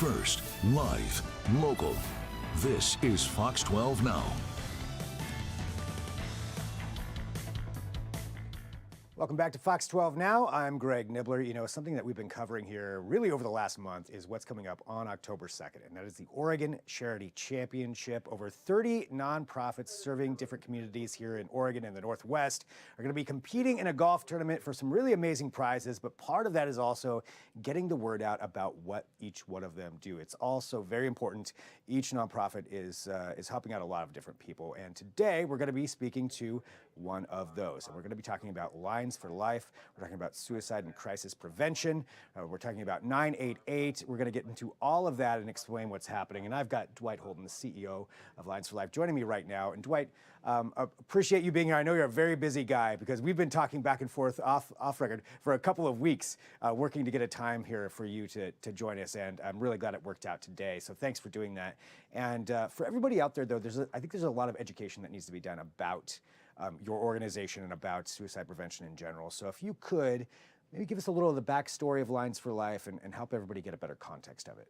First, live, local. This is Fox 12 Now. Welcome back to Fox 12 Now. I'm Greg Nibbler. You know, something that we've been covering here really over the last month is what's coming up on October 2nd, and that is the Oregon Charity Championship. Over 30 nonprofits serving different communities here in Oregon and the Northwest are going to be competing in a golf tournament for some really amazing prizes, but part of that is also getting the word out about what each one of them do. It's also very important. Each nonprofit is helping out a lot of different people, and today we're going to be speaking to one of those, and we're going to be talking about Lines for Life. We're talking about suicide and crisis prevention. We're talking about 988. We're going to get into all of that and explain what's happening. And I've got Dwight Holton, the CEO of Lines for Life, joining me right now. And Dwight, appreciate you being here. I know you're a very busy guy because we've been talking back and forth off record for a couple of weeks, working to get a time here for you to join us. And I'm really glad it worked out today. So thanks for doing that. And for everybody out there, though, I think there's a lot of education that needs to be done about your organization and about suicide prevention in general. So if you could maybe give us a little of the backstory of Lines for Life and help everybody get a better context of it.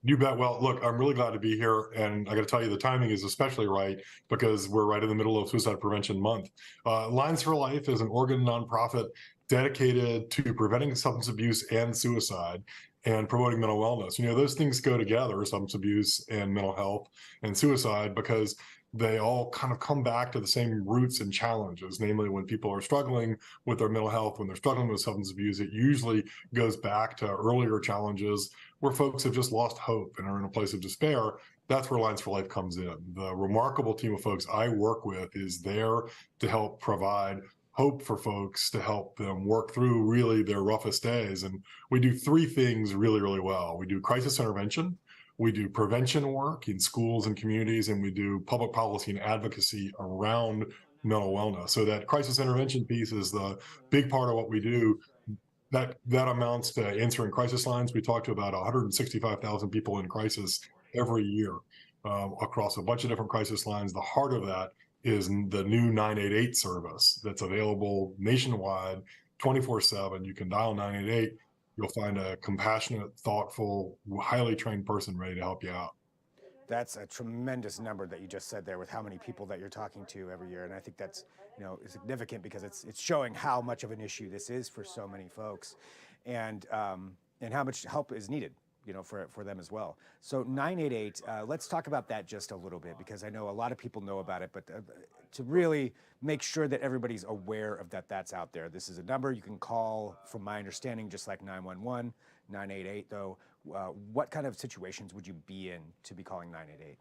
You bet. Well, look, I'm really glad to be here. And I got to tell you, the timing is especially right because we're right in the middle of Suicide Prevention Month. Lines for Life is an Oregon nonprofit dedicated to preventing substance abuse and suicide and promoting mental wellness. You know, those things go together, substance abuse and mental health and suicide, because they all kind of come back to the same roots and challenges. Namely, when people are struggling with their mental health, when they're struggling with substance abuse, it usually goes back to earlier challenges where folks have just lost hope and are in a place of despair. That's where Lines for Life comes in. The remarkable team of folks I work with is there to help provide hope for folks, to help them work through really their roughest days. And we do three things really, really well. We do crisis intervention, we do prevention work in schools and communities, and we do public policy and advocacy around mental wellness. So that crisis intervention piece is the big part of what we do. That amounts to answering crisis lines. We talk to about 165,000 people in crisis every year across a bunch of different crisis lines. The heart of that is the new 988 service that's available nationwide 24/7. You can dial 988. You'll find a compassionate, thoughtful, highly trained person ready to help you out. That's a tremendous number that you just said there with how many people that you're talking to every year. And I think that's, you know, significant because it's showing how much of an issue this is for so many folks and how much help is needed, you know, for them as well. So 988, let's talk about that just a little bit, because I know a lot of people know about it, but to really make sure that everybody's aware of that's out there. This is a number you can call, from my understanding, just like 911, 988 though. What kind of situations would you be in to be calling 988?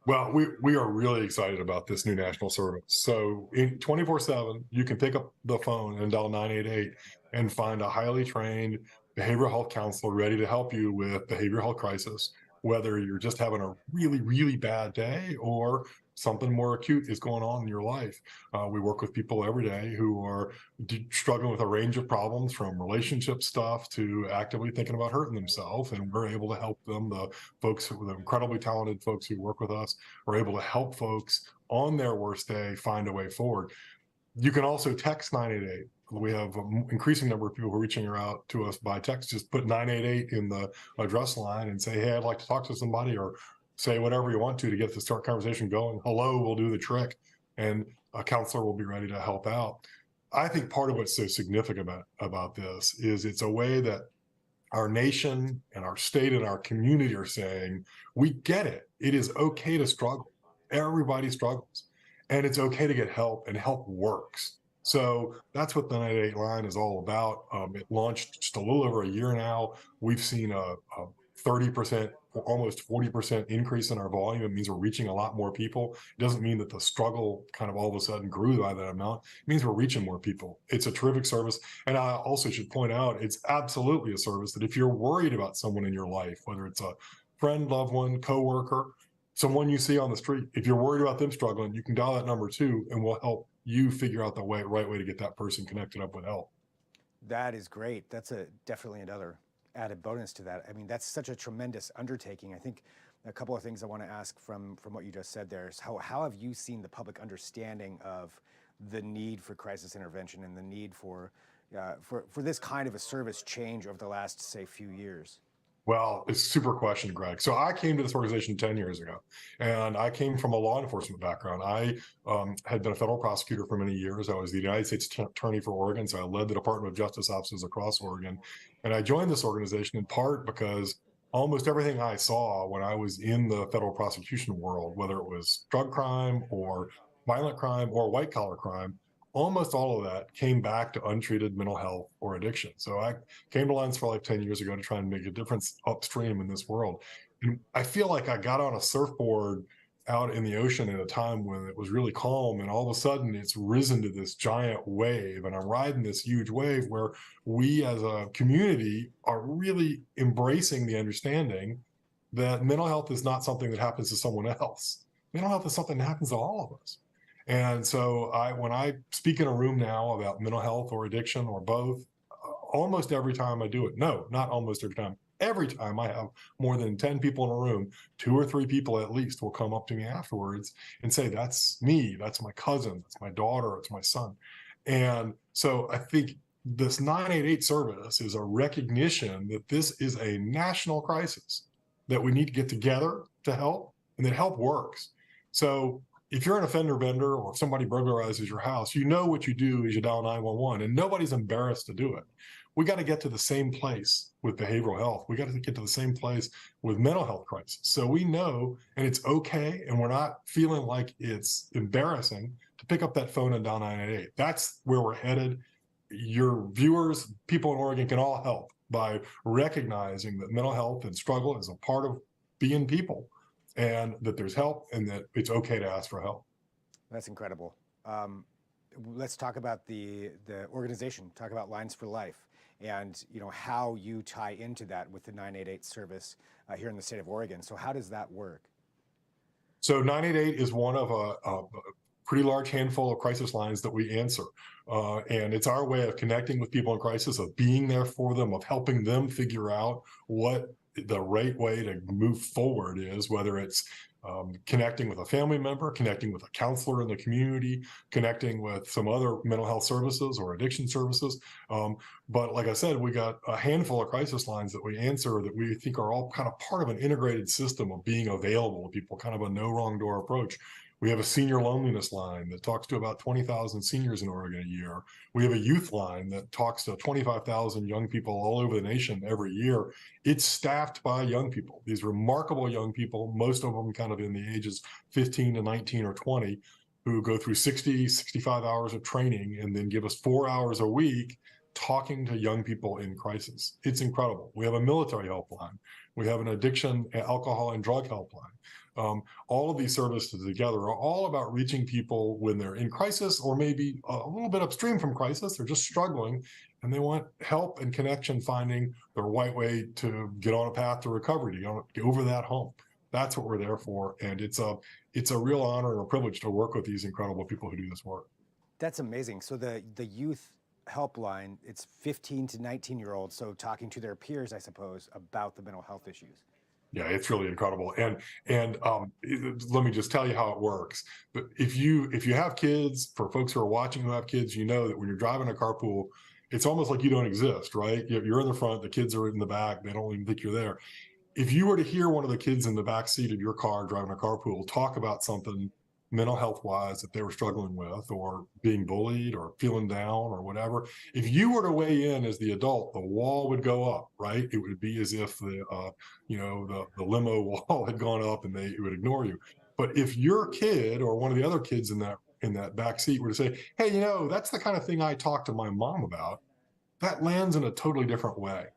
Well, we are really excited about this new national service. So in 24/7, you can pick up the phone and dial 988 and find a highly trained behavioral health counselor ready to help you with behavioral health crisis, whether you're just having a really, really bad day or something more acute is going on in your life. We work with people every day who are struggling with a range of problems, from relationship stuff to actively thinking about hurting themselves, and we're able to help them. The folks, the incredibly talented folks who work with us, are able to help folks on their worst day find a way forward. You can also text 988. We have an increasing number of people who are reaching out to us by text. Just put 988 in the address line and say, hey, I'd like to talk to somebody, or say whatever you want to get the start conversation going. Hello will do the trick, and a counselor will be ready to help out. I think part of what's so significant about this is it's a way that our nation and our state and our community are saying, we get it. It is okay to struggle. Everybody struggles. And it's okay to get help, and help works. So that's what the 988 line is all about. It launched just a little over a year now. We've seen a 30%, almost 40% increase in our volume. It means we're reaching a lot more people. It doesn't mean that the struggle kind of all of a sudden grew by that amount. It means we're reaching more people. It's a terrific service. And I also should point out, it's absolutely a service that if you're worried about someone in your life, whether it's a friend, loved one, coworker, someone you see on the street, if you're worried about them struggling, you can dial that number too, and we'll help you figure out the right way to get that person connected up with help. That is great. That's definitely another added bonus to that. I mean, that's such a tremendous undertaking. I think a couple of things I want to ask from what you just said there is how have you seen the public understanding of the need for crisis intervention and the need for this kind of a service change over the last, say, few years? Well, it's a super question, Greg. So I came to this organization 10 years ago, and I came from a law enforcement background. I had been a federal prosecutor for many years. I was the United States Attorney for Oregon, so I led the Department of Justice offices across Oregon. And I joined this organization in part because almost everything I saw when I was in the federal prosecution world, whether it was drug crime or violent crime or white collar crime, almost all of that came back to untreated mental health or addiction. So I came to Lines for Life 10 years ago to try and make a difference upstream in this world. And I feel like I got on a surfboard out in the ocean at a time when it was really calm, and all of a sudden it's risen to this giant wave, and I'm riding this huge wave where we as a community are really embracing the understanding that mental health is not something that happens to someone else. Mental health is something that happens to all of us. And so when I speak in a room now about mental health or addiction or both, almost every time I do it, no, not almost every time I have more than 10 people in a room, 2 or 3 people at least will come up to me afterwards and say, that's me, that's my cousin, that's my daughter, it's my son. And so I think this 988 service is a recognition that this is a national crisis, that we need to get together to help, and that help works. So if you're an offender bender or if somebody burglarizes your house, you know what you do is you dial 911, and nobody's embarrassed to do it. We got to get to the same place with behavioral health. We got to get to the same place with mental health crisis. So we know, and it's okay, and we're not feeling like it's embarrassing to pick up that phone and dial 988. That's where we're headed. Your viewers, people in Oregon, can all help by recognizing that mental health and struggle is a part of being people, and that there's help, and that it's okay to ask for help. That's incredible. Let's talk about the organization. Talk about Lines for Life, and how you tie into that with the 988 service here in the state of Oregon. So how does that work? So 988 is one of a pretty large handful of crisis lines that we answer. And it's our way of connecting with people in crisis, of being there for them, of helping them figure out what the right way to move forward is, whether it's connecting with a family member, connecting with a counselor in the community, connecting with some other mental health services or addiction services. But like I said, we got a handful of crisis lines that we answer that we think are all kind of part of an integrated system of being available to people, kind of a no wrong door approach. We have a senior loneliness line that talks to about 20,000 seniors in Oregon a year. We have a youth line that talks to 25,000 young people all over the nation every year. It's staffed by young people, these remarkable young people, most of them kind of in the ages 15 to 19 or 20, who go through 60, 65 hours of training and then give us 4 hours a week talking to young people in crisis. It's incredible. We have a military helpline. We have an addiction, alcohol, and drug helpline. All of these services together are all about reaching people when they're in crisis, or maybe a little bit upstream from crisis. They're just struggling and they want help and connection, finding the right way to get on a path to recovery, to get over that hump. That's what we're there for. And it's a real honor and a privilege to work with these incredible people who do this work. That's amazing. So the youth helpline, it's 15 to 19-year-olds, so talking to their peers, I suppose, about the mental health issues. Yeah, it's really incredible. And let me just tell you how it works. But if you have kids, for folks who are watching who have kids, you know that when you're driving a carpool, it's almost like you don't exist, right? You're in the front, the kids are in the back, they don't even think you're there. If you were to hear one of the kids in the back seat of your car driving a carpool talk about something mental health wise that they were struggling with, or being bullied or feeling down or whatever, if you were to weigh in as the adult, the wall would go up, right? It would be as if the limo wall had gone up and it would ignore you. But if your kid or one of the other kids in that back seat were to say, hey, that's the kind of thing I talked to my mom about, that lands in a totally different way.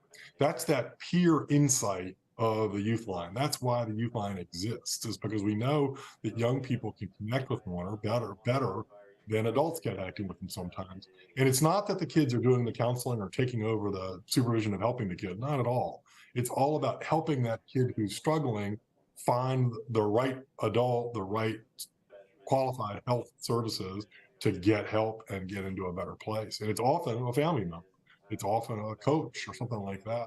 That's that peer insight of the youth line. That's why the youth line exists, is because we know that young people can connect with one another better than adults connecting with them sometimes. And it's not that the kids are doing the counseling or taking over the supervision of helping the kid, not at all. It's all about helping that kid who's struggling find the right adult, the right qualified health services to get help and get into a better place. And it's often a family member. It's often a coach or something like that.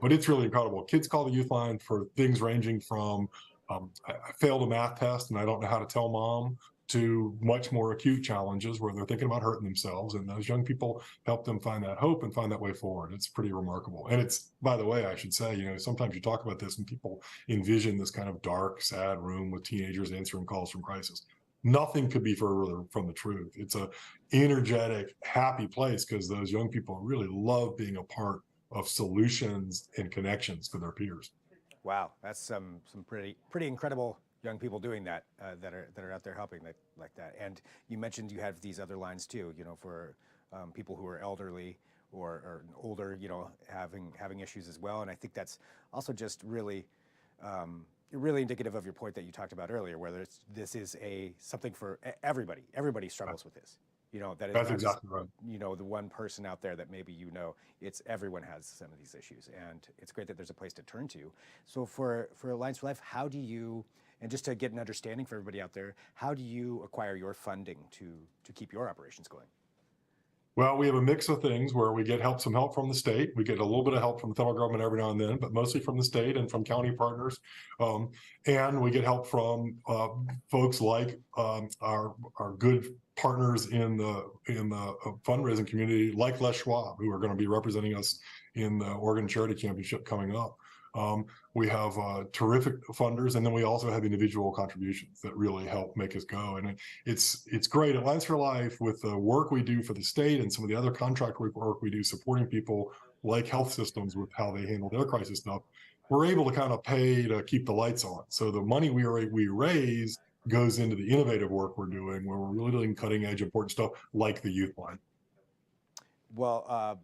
But it's really incredible. Kids call the youth line for things ranging from I failed a math test and I don't know how to tell mom, to much more acute challenges where they're thinking about hurting themselves, and those young people help them find that hope and find that way forward. It's pretty remarkable. And it's, by the way, I should say, sometimes you talk about this and people envision this kind of dark, sad room with teenagers answering calls from crisis. Nothing could be further from the truth. It's a energetic, happy place because those young people really love being a part of solutions and connections to their peers. Wow, that's some pretty incredible young people doing that, that are out there helping like that. And you mentioned you have these other lines too, for people who are elderly or older, having issues as well. And I think that's also just really really indicative of your point that you talked about earlier, whether this is something for everybody. Everybody struggles with this. That is That's not exactly just, right. the one person out there that maybe it's everyone has some of these issues, and it's great that there's a place to turn to. So for Alliance for Life, how do you, and just to get an understanding for everybody out there, how do you acquire your funding to keep your operations going? Well, we have a mix of things where we get some help from the state. We get a little bit of help from the federal government every now and then, but mostly from the state and from county partners. And we get help from folks like our good partners in the fundraising community, like Les Schwab, who are going to be representing us in the Oregon Charity Championship coming up. We have terrific funders, and then we also have individual contributions that really help make us go. And it's great. At Alliance for Life, with the work we do for the state and some of the other contract work we do supporting people like health systems with how they handle their crisis stuff, we're able to kind of pay to keep the lights on. So the money we raise goes into the innovative work we're doing, where we're really doing cutting edge important stuff like the youth line. Well,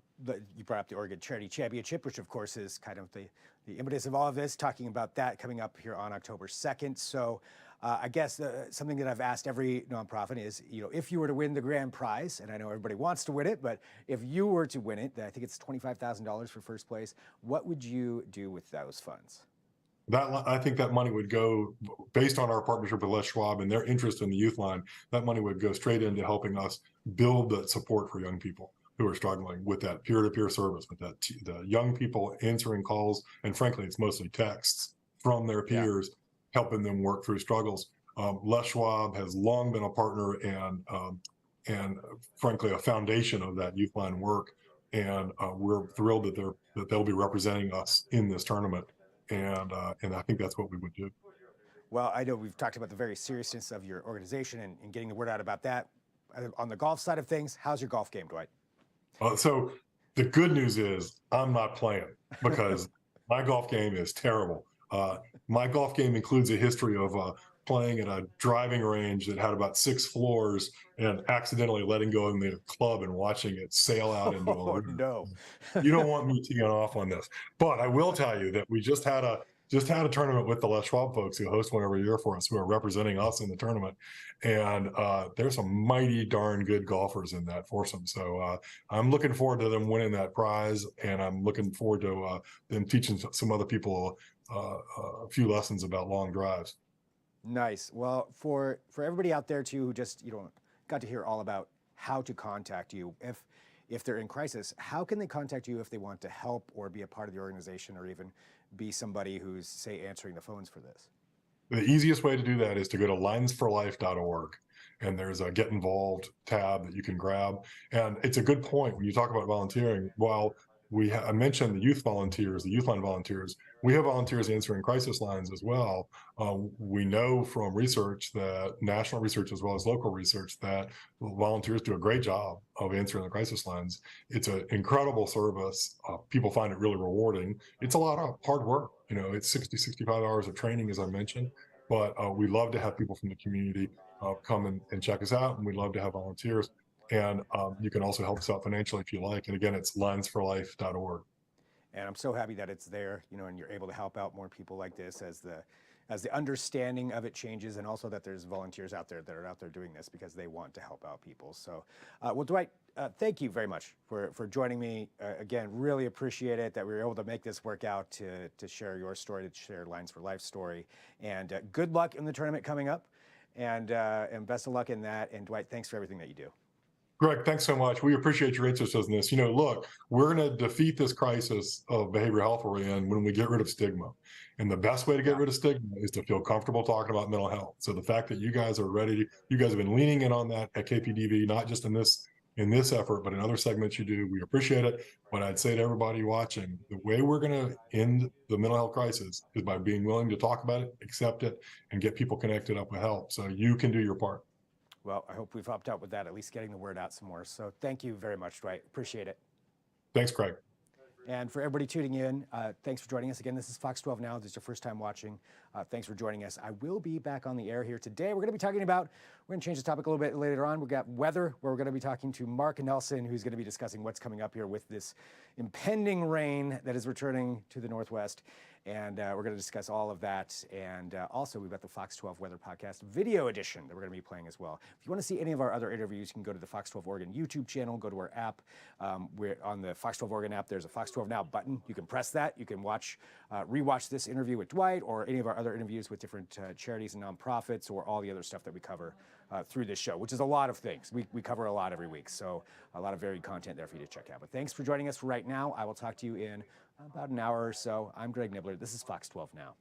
you brought up the Oregon Charity Championship, which of course is kind of the impetus of all of this, talking about that coming up here on October 2nd. So I guess something that I've asked every nonprofit is, if you were to win the grand prize, and I know everybody wants to win it, but if you were to win it, I think it's $25,000 for first place, what would you do with those funds? I think that money would go, based on our partnership with Les Schwab and their interest in the youth line, that money would go straight into helping us build that support for young people who are struggling with that peer-to-peer service, with that the young people answering calls, and frankly, it's mostly texts from their peers, helping them work through struggles. Les Schwab has long been a partner and frankly a foundation of that youth line work, and we're thrilled that they'll be representing us in this tournament, and I think that's what we would do. Well, I know we've talked about the very seriousness of your organization and getting the word out about that. On the golf side of things, how's your golf game, Dwight? So the good news is I'm not playing because my golf game is terrible. My golf game includes a history of playing at a driving range that had about 6 floors and accidentally letting go of the club and watching it sail out into a river. No. You don't want me teeing off on this, but I will tell you that we just had a tournament with the Les Schwab folks, who host one every year for us, who are representing us in the tournament. And there's some mighty darn good golfers in that foursome. So I'm looking forward to them winning that prize. And I'm looking forward to them teaching some other people a few lessons about long drives. Nice. Well, for everybody out there too, who just, got to hear all about how to contact you, if they're in crisis, how can they contact you if they want to help or be a part of the organization, or even be somebody who's, say, answering the phones for this? The easiest way to do that is to go to linesforlife.org, and there's a Get Involved tab that you can grab. And it's a good point when you talk about volunteering. While I mentioned the youth line volunteers, we have volunteers answering crisis lines as well. We know from research, that national research as well as local research, that volunteers do a great job of answering the crisis lines. It's an incredible service. People find it really rewarding. It's a lot of hard work. It's 65 hours of training, as I mentioned, but we love to have people from the community come and check us out, and we love to have volunteers. And you can also help us out financially if you like. And again, it's linesforlife.org. And I'm so happy that it's there, and you're able to help out more people like this as the understanding of it changes, and also that there's volunteers out there that are out there doing this because they want to help out people. So, well, Dwight, thank you very much for joining me. Again, really appreciate it that we were able to make this work out to share your story, to share Lines for Life story. And good luck in the tournament coming up, and best of luck in that. And Dwight, thanks for everything that you do. Greg, thanks so much. We appreciate your interest in this. Look, we're going to defeat this crisis of behavioral health we're in when we get rid of stigma. And the best way to get rid of stigma is to feel comfortable talking about mental health. So the fact that you guys are ready, you guys have been leaning in on that at KPTV, not just in this effort, but in other segments you do. We appreciate it. But I'd say to everybody watching, the way we're going to end the mental health crisis is by being willing to talk about it, accept it, and get people connected up with help. So you can do your part. Well, I hope we've helped out with that, at least getting the word out some more. So thank you very much, Dwight. Appreciate it. Thanks, Craig. And for everybody tuning in, thanks for joining us. Again, this is Fox 12 Now. This is your first time watching. Thanks for joining us. I will be back on the air here today. We're going to be talking about, we're going to change the topic a little bit later on. We've got weather, where we're going to be talking to Mark Nelson, who's going to be discussing what's coming up here with this impending rain that is returning to the Northwest. And we're going to discuss all of that. And also, we've got the Fox 12 Weather Podcast video edition that we're going to be playing as well. If you want to see any of our other interviews, you can go to the Fox 12 Oregon YouTube channel, go to our app. We're on the Fox 12 Oregon app. There's a Fox 12 Now button. You can press that. You can rewatch this interview with Dwight or any of our other interviews with different charities and nonprofits or all the other stuff that we cover through this show, which is a lot of things. We cover a lot every week. So a lot of varied content there for you to check out. But thanks for joining us for right now. I will talk to you in about an hour or so. I'm Greg Nibbler. This is Fox 12 Now.